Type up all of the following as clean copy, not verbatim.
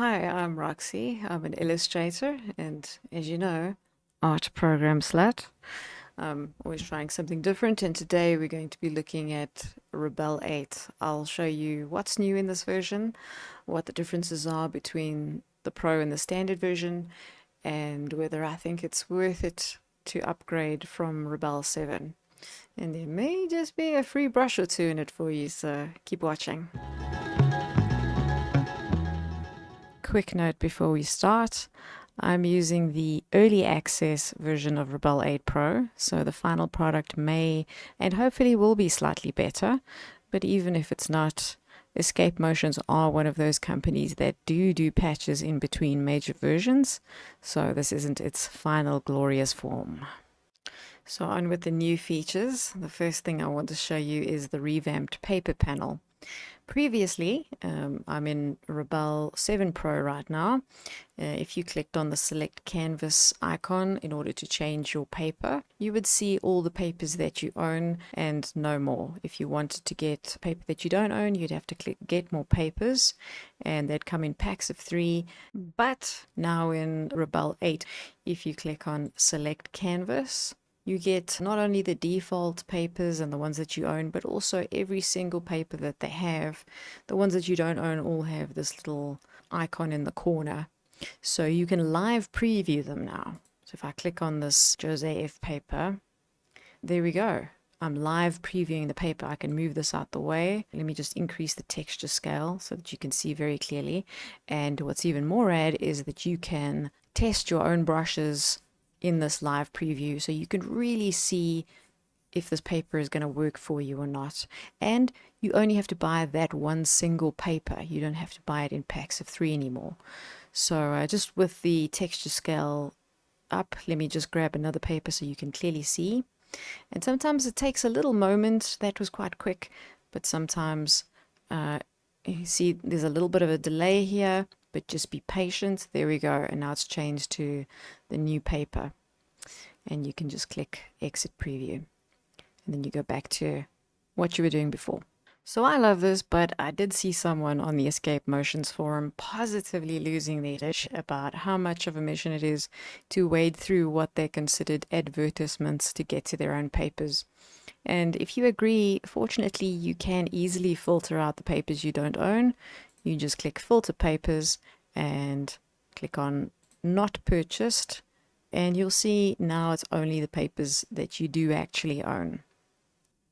Hi, I'm Roxy. I'm an illustrator and, as you know, art program slut. I'm always trying something different, and today we're going to be looking at Rebelle 8. I'll show you what's new in this version, what the differences are between the Pro and the Standard version, and whether I think it's worth it to upgrade from Rebelle 7. And there may just be a free brush or two in it for you, so keep watching. Quick note before we start, I'm using the early access version of Rebelle 8 Pro, so the final product may and hopefully will be slightly better, but even if it's not, Escape Motions are one of those companies that do patches in between major versions, so this isn't its final glorious form. So on with the new features. The first thing I want to show you is the revamped paper panel. Previously, I'm in Rebelle 7 Pro right now. If you clicked on the select canvas icon in order to change your paper, you would see all the papers that you own and no more. If you wanted to get paper that you don't own, you'd have to click get more papers, and they'd come in packs of 3. But now in Rebelle 8, if you click on select canvas, you get not only the default papers and the ones that you own, but also every single paper that they have. The ones that you don't own all have this little icon in the corner. So you can live preview them now. So if I click on this Jose F paper, there we go. I'm live previewing the paper. I can move this out the way. Let me just increase the texture scale so that you can see very clearly. And what's even more rad is that you can test your own brushes in this live preview, so you can really see if this paper is going to work for you or not. And you only have to buy that one single paper. You don't have to buy it in packs of 3 anymore. So just with the texture scale up, let me just grab another paper so you can clearly see. And sometimes it takes a little moment. That was quite quick, but sometimes you see there's a little bit of a delay here, but just be patient. There we go. And now it's changed to the new paper. And you can just click exit preview. And then you go back to what you were doing before. So I love this, but I did see someone on the Escape Motions forum positively losing their dish about how much of a mission it is to wade through what they considered advertisements to get to their own papers. And if you agree, fortunately, you can easily filter out the papers you don't own. You just click filter papers and click on not purchased, and you'll see now it's only the papers that you do actually own.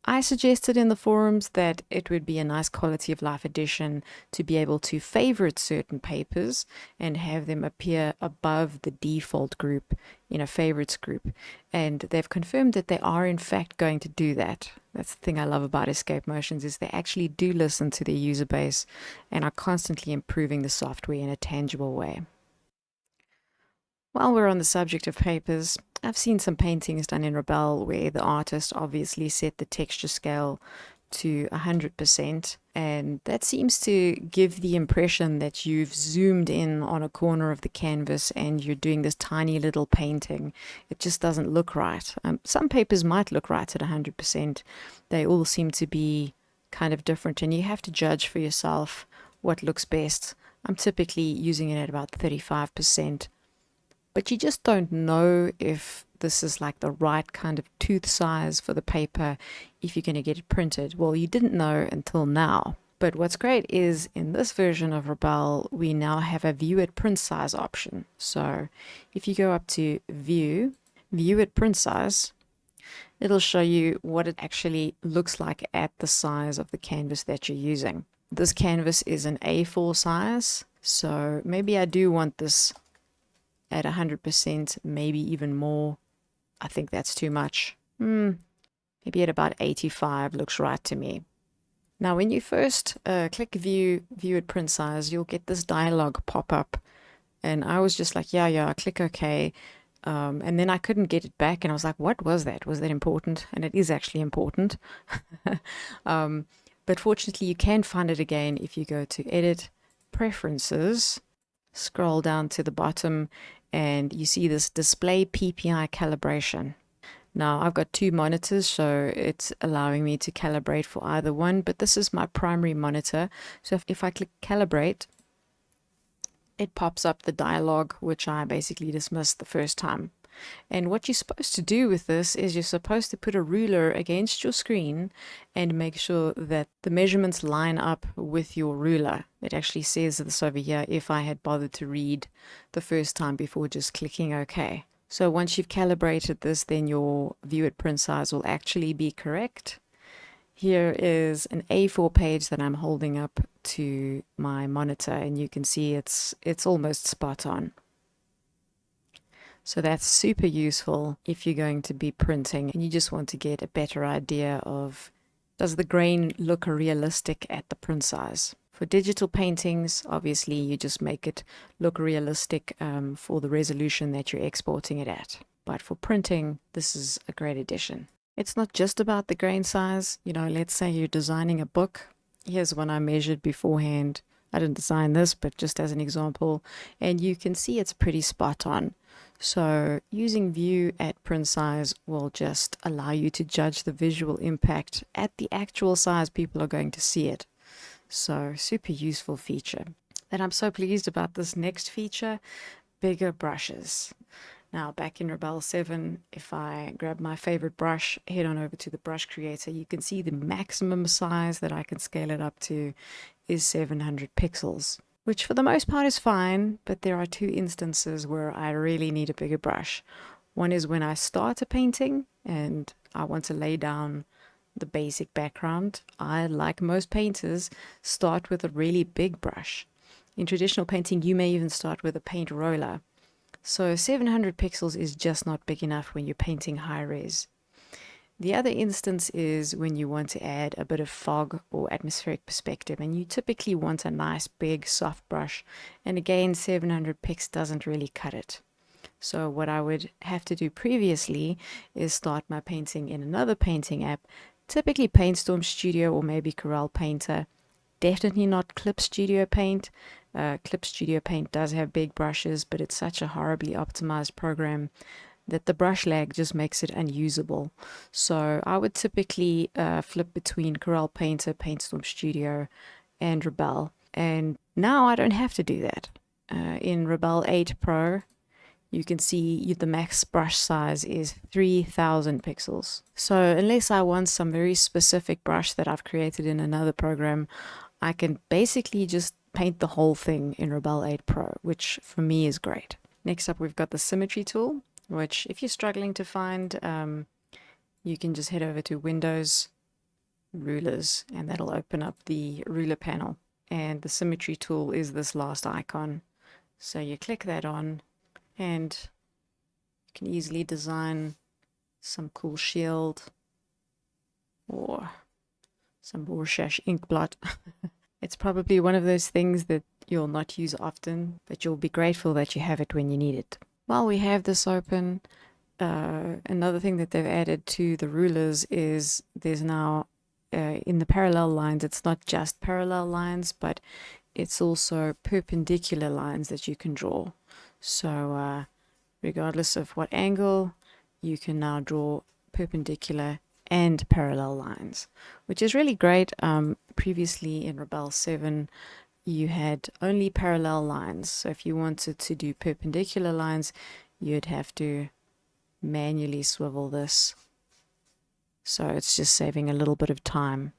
I suggested in the forums that it would be a nice quality of life addition to be able to favorite certain papers and have them appear above the default group in a favorites group. And they've confirmed that they are in fact going to do that. That's the thing I love about Escape Motions, is they actually do listen to their user base and are constantly improving the software in a tangible way. While we're on the subject of papers, I've seen some paintings done in Rebelle where the artist obviously set the texture scale to 100%, and that seems to give the impression that you've zoomed in on a corner of the canvas and you're doing this tiny little painting. It just doesn't look right. Some papers might look right at 100%. They all seem to be kind of different, and you have to judge for yourself what looks best. I'm typically using it at about 35%. But you just don't know if this is like the right kind of tooth size for the paper if you're going to get it printed. Well, you didn't know until now. But what's great is in this version of Rebelle, we now have a view at print size option. So if you go up to view at print size, it'll show you what it actually looks like at the size of the canvas that you're using. This canvas is an A4 size, so maybe I do want this at 100%, maybe even more. I think that's too much. Maybe at about 85 looks right to me. Now, when you first click view at print size, you'll get this dialog pop up. And I was just like, yeah, click OK. And then I couldn't get it back. And I was like, what was that? Was that important? And it is actually important. But fortunately, you can find it again if you go to Edit, Preferences, scroll down to the bottom, and you see this display PPI calibration. Now I've got 2 monitors, so it's allowing me to calibrate for either one, but this is my primary monitor. So if I click calibrate, it pops up the dialogue, which I basically dismissed the first time. And what you're supposed to do with this is you're supposed to put a ruler against your screen and make sure that the measurements line up with your ruler. It actually says this over here if I had bothered to read the first time before just clicking OK. So once you've calibrated this, then your view at print size will actually be correct. Here is an A4 page that I'm holding up to my monitor, and you can see it's almost spot on. So that's super useful if you're going to be printing and you just want to get a better idea of, does the grain look realistic at the print size? For digital paintings, obviously you just make it look realistic for the resolution that you're exporting it at. But for printing, this is a great addition. It's not just about the grain size. You know, let's say you're designing a book. Here's one I measured beforehand. I didn't design this, but just as an example. And you can see it's pretty spot on. So using view at print size will just allow you to judge the visual impact at the actual size people are going to see it. So super useful feature. And I'm so pleased about this next feature, bigger brushes. Now back in Rebelle 7, if I grab my favorite brush, head on over to the brush creator, you can see the maximum size that I can scale it up to is 700 pixels. Which for the most part is fine, but there are two instances where I really need a bigger brush. One is when I start a painting and I want to lay down the basic background. I, like most painters, start with a really big brush. In traditional painting, you may even start with a paint roller. So 700 pixels is just not big enough when you're painting high res. The other instance is when you want to add a bit of fog or atmospheric perspective, and you typically want a nice big soft brush, and again 700 pix doesn't really cut it. So what I would have to do previously is start my painting in another painting app, typically PaintStorm Studio or maybe Corel Painter. Definitely not Clip Studio Paint. Clip Studio Paint does have big brushes, but it's such a horribly optimized program that the brush lag just makes it unusable. So I would typically flip between Corel Painter, PaintStorm Studio, and Rebelle. And now I don't have to do that. In Rebelle 8 Pro, you can see the max brush size is 3000 pixels. So unless I want some very specific brush that I've created in another program, I can basically just paint the whole thing in Rebelle 8 Pro, which for me is great. Next up, we've got the Symmetry tool, which if you're struggling to find, you can just head over to Windows, Rulers, and that'll open up the ruler panel. And the Symmetry tool is this last icon. So you click that on, and you can easily design some cool shield or some Rorschach ink blot. It's probably one of those things that you'll not use often, but you'll be grateful that you have it when you need it. While we have this open, another thing that they've added to the rulers is there's now, in the parallel lines, it's not just parallel lines, but it's also perpendicular lines that you can draw. So regardless of what angle, you can now draw perpendicular and parallel lines, which is really great. Previously in Rebelle 7, you had only parallel lines. So if you wanted to do perpendicular lines, you'd have to manually swivel this. So it's just saving a little bit of time.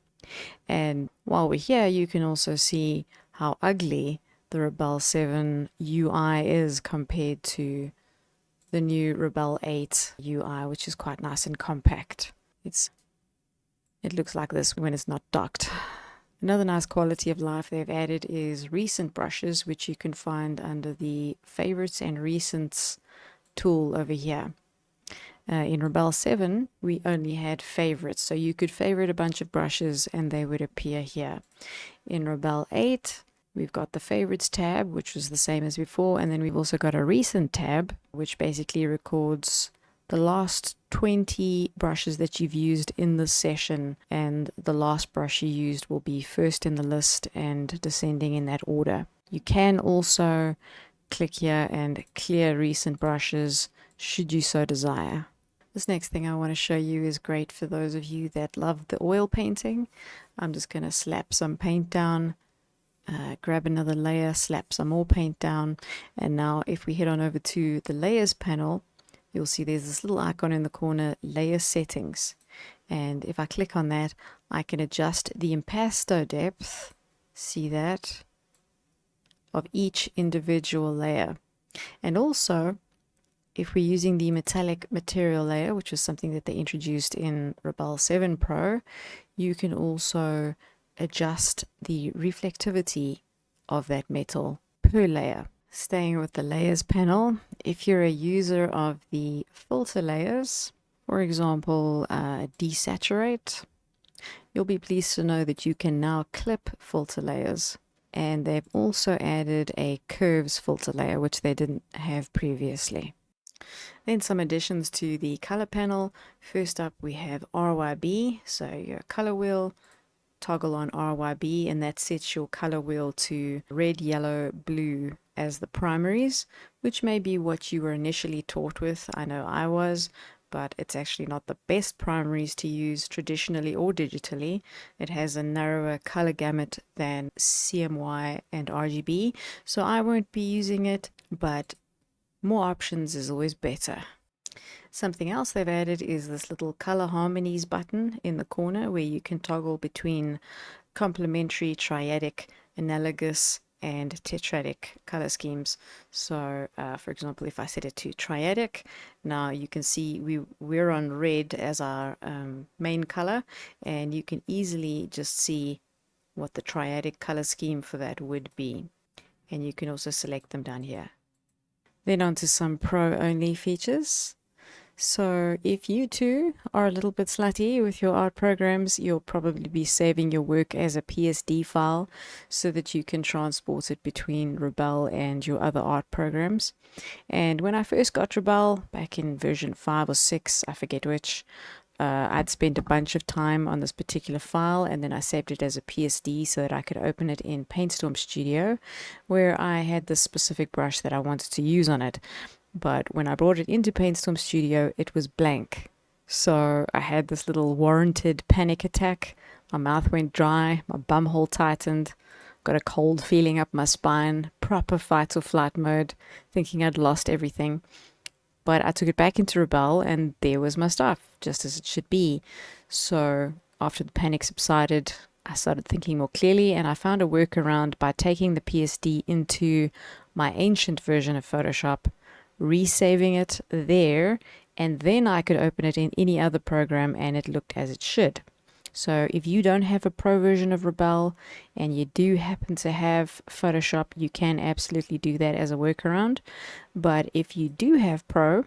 And while we're here, you can also see how ugly the Rebelle 7 UI is compared to the new Rebelle 8 UI, which is quite nice and compact. It looks like this when it's not docked. Another nice quality of life they've added is recent brushes, which you can find under the favorites and recents tool over here. In Rebelle 7, we only had favorites, so you could favorite a bunch of brushes and they would appear here. In Rebelle 8, we've got the favorites tab, which was the same as before, and then we've also got a recent tab, which basically records the last 20 brushes that you've used in this session, and the last brush you used will be first in the list and descending in that order. You can also click here and clear recent brushes should you so desire. This next thing I want to show you is great for those of you that love the oil painting. I'm just going to slap some paint down grab another layer, slap some more paint down, and now if we head on over to the layers panel, you'll see there's this little icon in the corner, layer settings. And if I click on that, I can adjust the impasto depth, see that, of each individual layer. And also, if we're using the metallic material layer, which is something that they introduced in Rebelle 7 Pro, you can also adjust the reflectivity of that metal per layer. Staying with the layers panel, if you're a user of the filter layers, for example, desaturate, you'll be pleased to know that you can now clip filter layers. And they've also added a curves filter layer, which they didn't have previously. Then some additions to the color panel. First up, we have RYB, so your color wheel, toggle on RYB, and that sets your color wheel to red, yellow, blue as the primaries, which may be what you were initially taught with. I know I was, but it's actually not the best primaries to use traditionally or digitally. It has a narrower color gamut than CMY and RGB, so I won't be using it, but more options is always better. Something else they've added is this little color harmonies button in the corner where you can toggle between complementary, triadic, analogous, and tetradic color schemes. So for example, if I set it to triadic, now you can see we're on red as our main color, and you can easily just see what the triadic color scheme for that would be, and you can also select them down here. Then on to some pro only features. So if you too are a little bit slutty with your art programs, you'll probably be saving your work as a PSD file so that you can transport it between Rebelle and your other art programs. And when I first got Rebelle, back in version 5 or 6, I forget which, I'd spent a bunch of time on this particular file, and then I saved it as a PSD so that I could open it in PaintStorm Studio, where I had this specific brush that I wanted to use on it. But when I brought it into PaintStorm Studio, it was blank. So I had this little warranted panic attack. My mouth went dry, my bumhole tightened, got a cold feeling up my spine, proper fight or flight mode, thinking I'd lost everything. But I took it back into Rebelle, and there was my stuff, just as it should be. So after the panic subsided, I started thinking more clearly, and I found a workaround by taking the PSD into my ancient version of Photoshop, resaving it there, and then I could open it in any other program and it looked as it should. So if you don't have a pro version of Rebelle and you do happen to have Photoshop, you can absolutely do that as a workaround. But if you do have pro,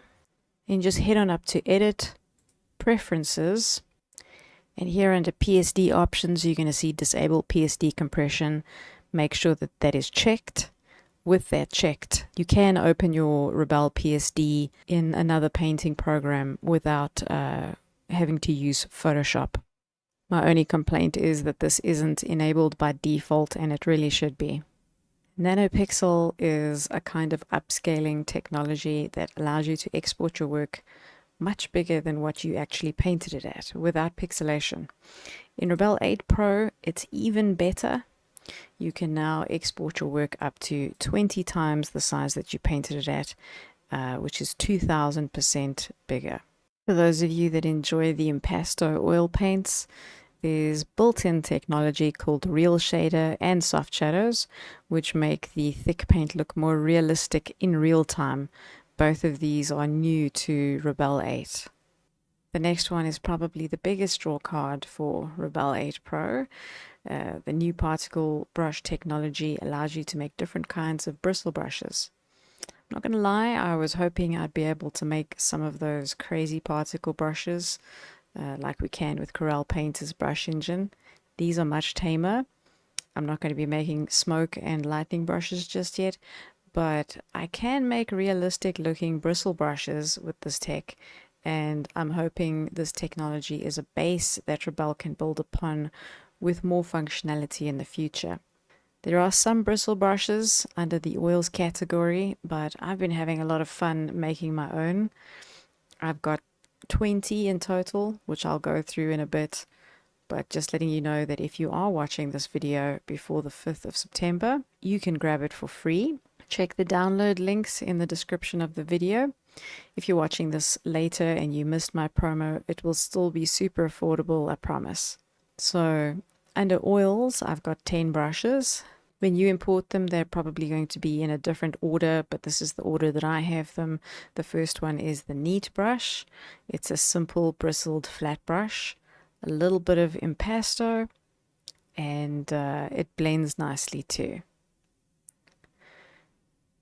then just head on up to Edit, Preferences, and here under PSD options, you're going to see Disable PSD Compression. Make sure that that is checked. With that checked, you can open your Rebelle PSD in another painting program without having to use Photoshop. My only complaint is that this isn't enabled by default, and it really should be. Nanopixel is a kind of upscaling technology that allows you to export your work much bigger than what you actually painted it at without pixelation. In Rebelle 8 Pro, it's even better. You can now export your work up to 20 times the size that you painted it at, which is 2000% bigger. For those of you that enjoy the impasto oil paints, there's built-in technology called Realshader and soft shadows, which make the thick paint look more realistic in real time. Both of these are new to Rebelle 8. The next one is probably the biggest draw card for Rebelle 8 Pro. The new particle brush technology allows you to make different kinds of bristle brushes. I'm not going to lie, I was hoping I'd be able to make some of those crazy particle brushes like we can with Corel Painter's brush engine. These are much tamer. I'm not going to be making smoke and lightning brushes just yet, but I can make realistic looking bristle brushes with this tech, and I'm hoping this technology is a base that Rebelle can build upon with more functionality in the future. There are some bristle brushes under the oils category, but I've been having a lot of fun making my own. I've got 20 in total, which I'll go through in a bit. but just letting you know that if you are watching this video before the 5th of September, you can grab it for free. Check the download links in the description of the video. If you're watching this later and you missed my promo, it will still be super affordable, I promise. So under oils, I've got 10 brushes. When you import them, they're probably going to be in a different order, but this is the order that I have them. The first one is the Neat brush. It's a simple bristled flat brush, a little bit of impasto, and it blends nicely too.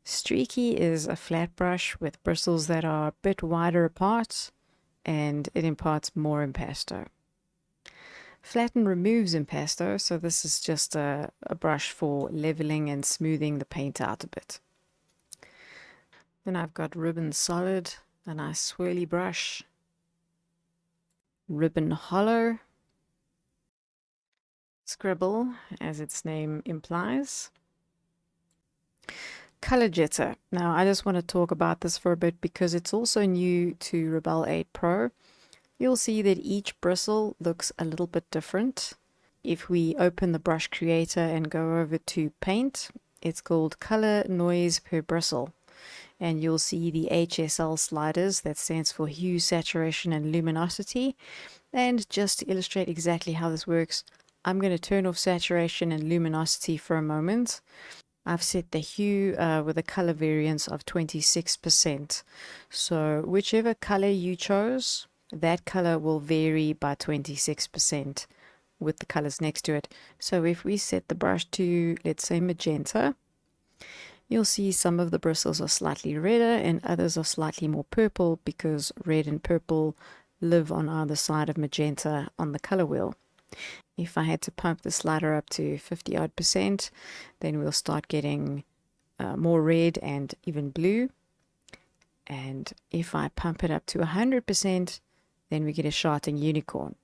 Streaky is a flat brush with bristles that are a bit wider apart, and it imparts more impasto. Flatten removes impasto, so this is just a brush for leveling and smoothing the paint out a bit. Then I've got Ribbon Solid, a nice swirly brush. Ribbon Hollow. Scribble, as its name implies. Color Jitter. Now I just want to talk about this for a bit because it's also new to Rebelle 8 Pro. You'll see that each bristle looks a little bit different. If we open the brush creator and go over to paint, it's called color noise per bristle. And you'll see the HSL sliders, that stands for hue, saturation, and luminosity. And just to illustrate exactly how this works, I'm going to turn off saturation and luminosity for a moment. I've set the hue with a color variance of 26%. So whichever color you chose, that color will vary by 26% with the colors next to it. So if we set the brush to, let's say, magenta, you'll see some of the bristles are slightly redder and others are slightly more purple because red and purple live on either side of magenta on the color wheel. If I had to pump the slider up to 50-odd%, then we'll start getting more red and even blue. And if I pump it up to 100%, then we get a sharting unicorn.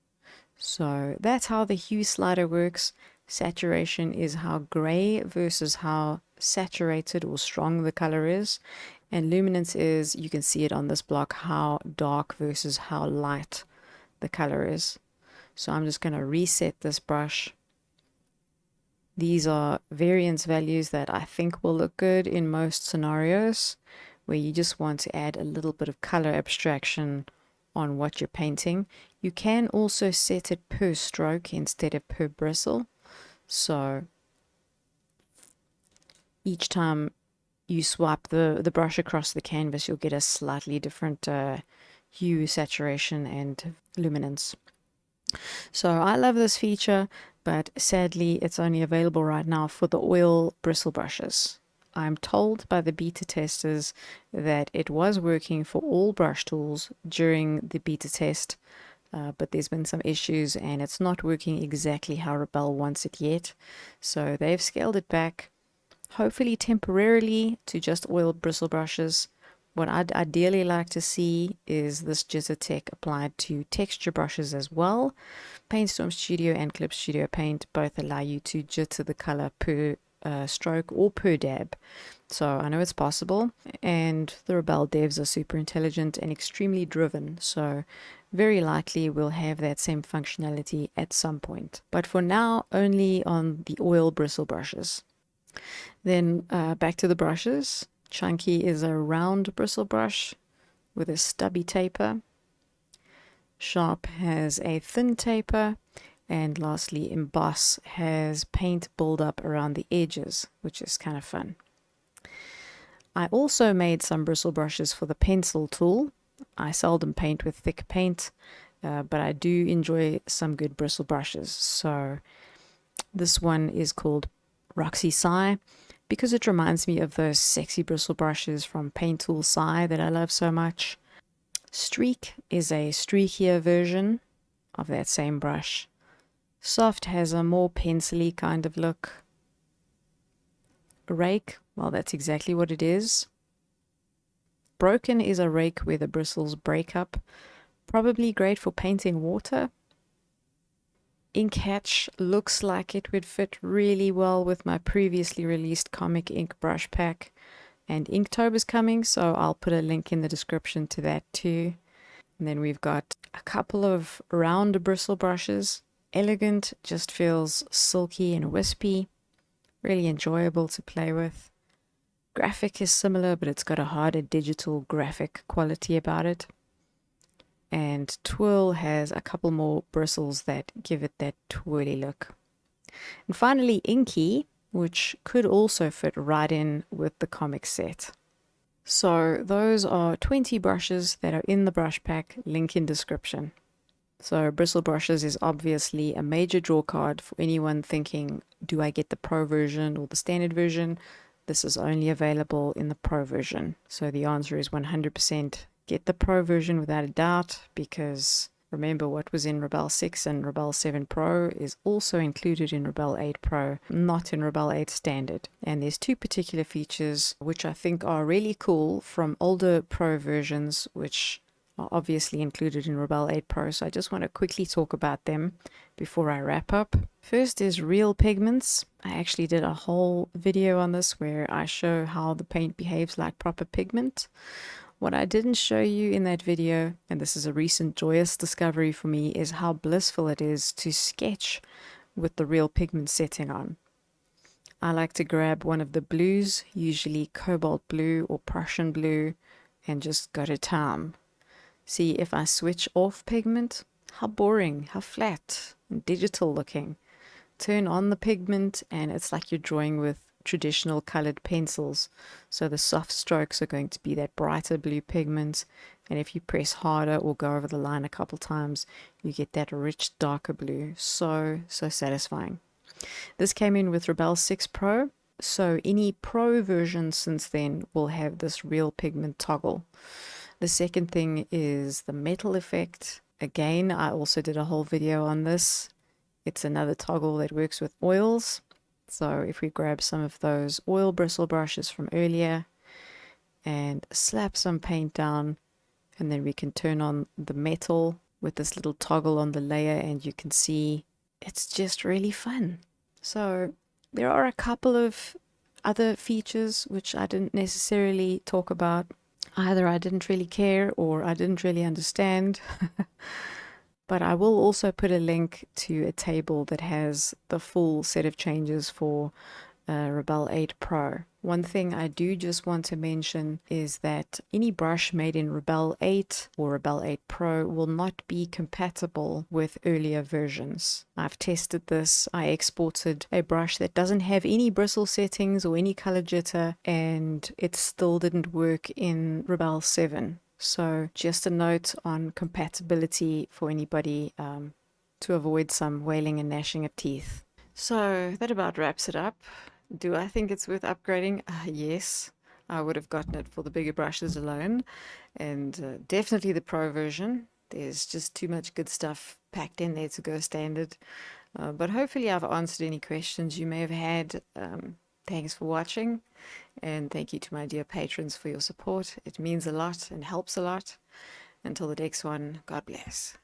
So that's how the hue slider works. Saturation is how gray versus how saturated or strong the color is. And luminance is, you can see it on this block, how dark versus how light the color is. So I'm just going to reset this brush. These are variance values that I think will look good in most scenarios where you just want to add a little bit of color abstraction on what you're painting. You can also set it per stroke instead of per bristle. So each time you swipe the brush across the canvas, you'll get a slightly different hue, saturation, and luminance. So I love this feature, but sadly it's only available right now for the oil bristle brushes. I'm told by the beta testers that it was working for all brush tools during the beta test, but there's been some issues and it's not working exactly how Rebelle wants it yet. So they've scaled it back, hopefully temporarily, to just oil bristle brushes. What I'd ideally like to see is this Jitter tech applied to texture brushes as well. PaintStorm Studio and Clip Studio Paint both allow you to jitter the color per stroke or per dab. So I know it's possible, and the Rebelle devs are super intelligent and extremely driven, so very likely we'll have that same functionality at some point. But for now, only on the oil bristle brushes. Then back to the brushes. Chunky is a round bristle brush with a stubby taper. Sharp has a thin taper. And lastly, Emboss has paint build-up around the edges, which is kind of fun. I also made some bristle brushes for the pencil tool. I seldom paint with thick paint, but I do enjoy some good bristle brushes. So this one is called Roxy Sai, because it reminds me of those sexy bristle brushes from Paint Tool Sai that I love so much. Streak is a streakier version of that same brush. Soft has a more pencil-y kind of look. Rake, well, that's exactly what it is. Broken is a rake where the bristles break up. Probably great for painting water. Ink Hatch looks like it would fit really well with my previously released comic ink brush pack. And Inktober is coming, so I'll put a link in the description to that too. And then we've got a couple of round bristle brushes. elegant, just feels silky and wispy, really enjoyable to play with. Graphic is similar, but it's got a harder digital graphic quality about it. And twirl has a couple more bristles that give it that twirly look. And finally, inky, which could also fit right in with the comic set. So those are 20 brushes that are in the brush pack, link in description. So Bristle Brushes is obviously a major draw card for anyone thinking, do I get the Pro version or the standard version? This is only available in the Pro version. So the answer is 100% get the Pro version without a doubt, because remember what was in Rebelle 6 and Rebelle 7 Pro is also included in Rebelle 8 Pro, not in Rebelle 8 Standard. And there's two particular features which I think are really cool from older Pro versions, which are obviously included in Rebelle 8 Pro, so I just want to quickly talk about them before I wrap up. First is real pigments. I actually did a whole video on this where I show how the paint behaves like proper pigment. What I didn't show you in that video, and this is a recent joyous discovery for me, is how blissful it is to sketch with the real pigment setting on. I like to grab one of the blues, usually cobalt blue or Prussian blue, and just go to town. See, if I switch off pigment, how boring, how flat and digital looking. Turn on the pigment and it's like you're drawing with traditional colored pencils. So the soft strokes are going to be that brighter blue pigment, and if you press harder or go over the line a couple times, you get that rich darker blue. So satisfying. This came in with Rebelle 6 Pro, so any Pro version since then will have this real pigment toggle. The second thing is the metal effect. Again, I also did a whole video on this. It's another toggle that works with oils. So if we grab some of those oil bristle brushes from earlier and slap some paint down, and then we can turn on the metal with this little toggle on the layer, and you can see it's just really fun. So there are a couple of other features which I didn't necessarily talk about. Either I didn't really care or I didn't really understand. But I will also put a link to a table that has the full set of changes for Rebelle 8 Pro. One thing I do just want to mention is that any brush made in Rebelle 8 or Rebelle 8 Pro will not be compatible with earlier versions. I've tested this. I exported a brush that doesn't have any bristle settings or any color jitter, and it still didn't work in Rebelle 7. So just a note on compatibility for anybody to avoid some wailing and gnashing of teeth. So that about wraps it up. Do I think it's worth upgrading? Yes, I would have gotten it for the bigger brushes alone, and definitely the Pro version. There's just too much good stuff packed in there to go standard. But hopefully I've answered any questions you may have had. Thanks for watching, and thank you to my dear patrons for your support. It means a lot and helps a lot. Until the next one, God bless.